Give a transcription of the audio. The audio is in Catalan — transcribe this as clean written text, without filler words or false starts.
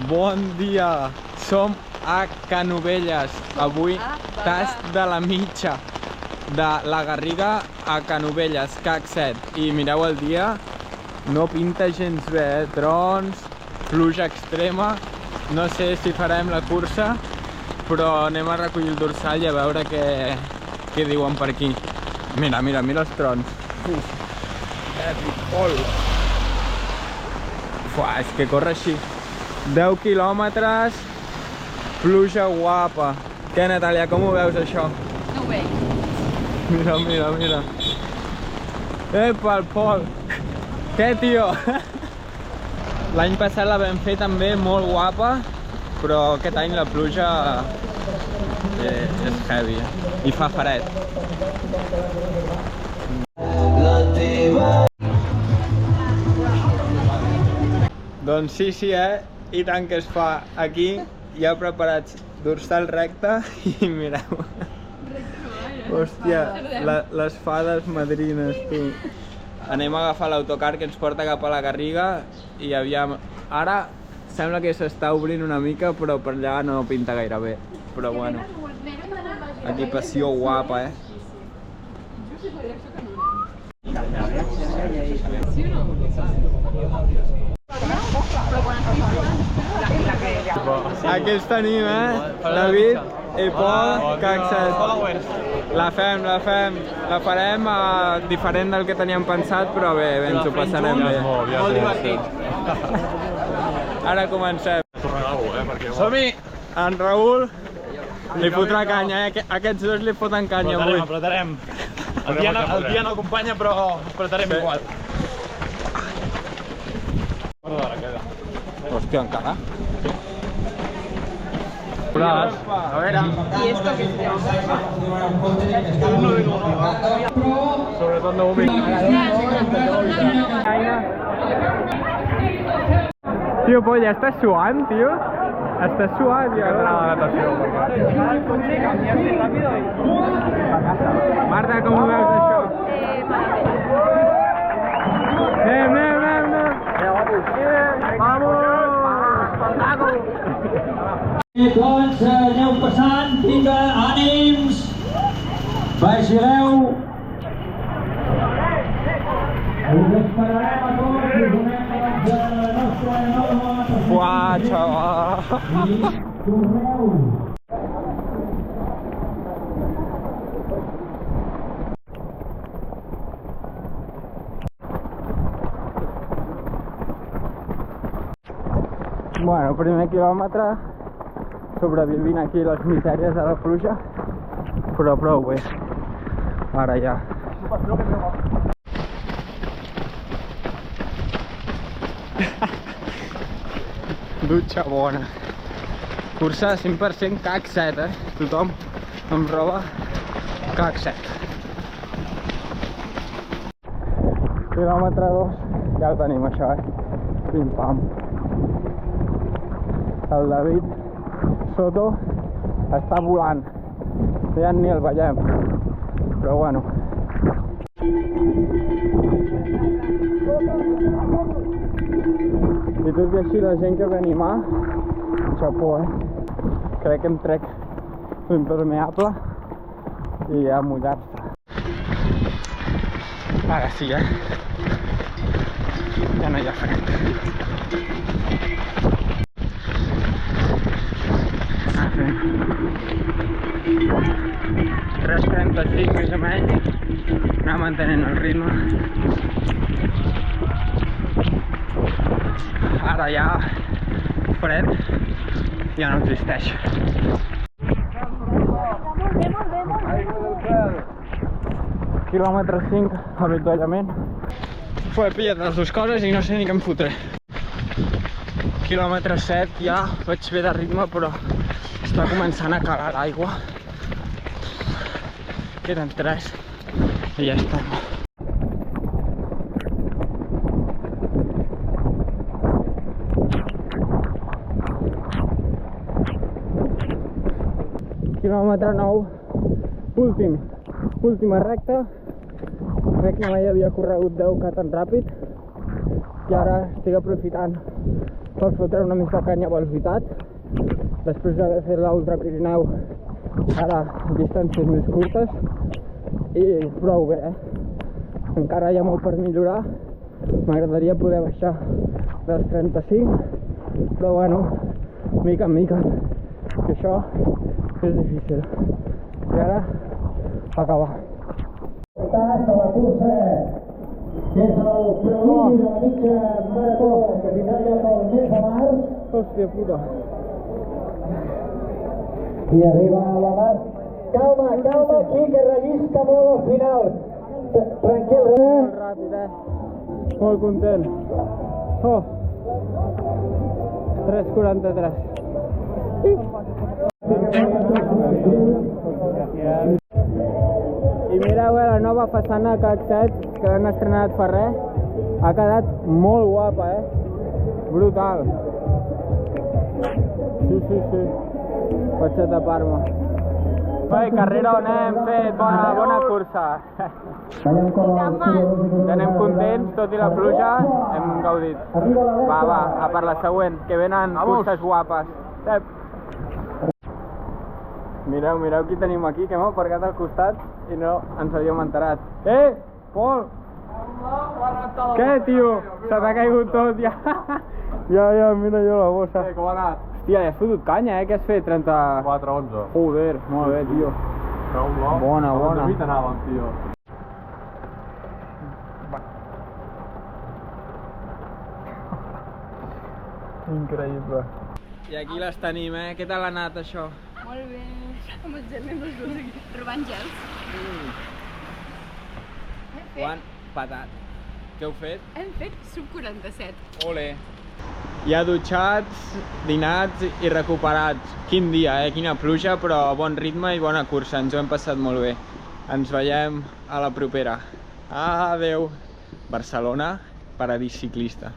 Bon dia, som a Canovelles. Avui tast de la mitja de la Garriga a Canovelles, CAC 7. I mireu el dia, no pinta gens bé, trons, pluja extrema. No sé si farem la cursa, però anem a recollir el dorsal i a veure què diuen per aquí. Mira els trons. És que corre així. 10 quilòmetres, pluja guapa. Què, Natàlia, com ho veus, això? No ho veig. Mira. Epa, el Pol. Què, tio? L'any passat la vam fer també molt guapa, però aquest any la pluja és heavy i fa fred. Doncs sí, i tant que es fa. Aquí ja preparats dorsal recte i mireu. Hòstia, les fades madrines, tu. Anem a agafar l'autocar que ens porta cap a la Garriga i aviam. Ara sembla que s'està obrint una mica, però per allà no pinta gaire bé. Però bueno, equipació guapa, Aquí els tenim, David i Pol, CAC 7. La fem. La farem diferent del que teníem pensat, però bé, ens ho passarem bé. Molt divertit. Ara comencem. Som-hi! En Raül li fotrà canya, aquests dos li foten canya avui. Apretarem. El dia no acompanya, però apretarem igual. Hòstia, encara? A veure. Sobretot no vomit. Tio, Pol, ja estàs suant, tio? Estàs suant, ja. Marta, com ho veus, això? Anem. Vamos! Doncs aneu passant, vinga, ànims, vigileu. Us esperarem a tots i us donem la nostra nova Uah, xaval! i torneu. Bueno, primer quilòmetre, sobrevivint aquí les misèries de la pluja, però prou bé. Ara ja. Dutxa bona. Cursa 100% CAC 7, Tothom amb roba CAC 7. Quilòmetre 2, ja ho tenim això, Pim-pam. El David Soto està volant, ja ni el veiem, però bueno. I tot i així la gent que ve a animar, xapó, crec que em trec l'impermeable i a mullar-se. Ara sí, ja no hi ha fred. 3:35 més o menys, anar mantenint el ritme. Ara ja fred ja no existeix. Quilòmetre 5, avituallament. He pillat les dues coses i no sé ni què em fotré. Quilòmetre 7 ja vaig bé de ritme, però està començant a calar l'aigua. Queden 3 i ja estem. Quilòmetre 9, última recta. Crec que mai havia corregut 10K tan ràpid i ara estic aprofitant per fotre una mica canya a velocitat. Després d'haver fet l'Ultra Pirineu, ara distàncies més curtes. I prou bé, Encara hi ha molt per millorar. M'agradaria poder baixar dels 35, però bueno, mica en mica, que això és difícil. I ara, acabar. Hasta la cursa, que és el preludi de la mitja marató que finalitza pel mes de març. Hòstia puta. I arriba a la mar. Calma, calma aquí, que rellisca molt al final. Tranquil, Molt ràpid, Molt content. Oh! 3:43. I mireu la nova façana CAC 7 que l'han estrenat fa res. Ha quedat molt guapa, Brutal. Sí. Vaig a tapar-me. Carrera on hem fet bona cursa. Anem contents, tot i la pluja, hem gaudit. Va, a per la següent, que venen curses guapes. Mireu qui tenim aquí, que hem aparcat al costat i no ens havíem enterat. Pol! Què, tio? Se t'ha caigut tot, ja. Ja, mira jo la bossa. Com ha anat? Hòstia, has fotut canya, Què has fet? 4:11. Joder, molt bé, tio. Bona. De mi t'anàvem, tio. Increïble. I aquí les tenim, Què tal ha anat, això? Molt bé. Amb els gel, anem els dos aquí, robant gels. Quan? Patat. Què heu fet? Hem fet sub 47. Ole. Ja dutxats, dinats i recuperats. Quin dia, Quina pluja, però a bon ritme i bona cursa. Ens ho hem passat molt bé. Ens veiem a la propera. Adeu. Barcelona, paradís ciclista.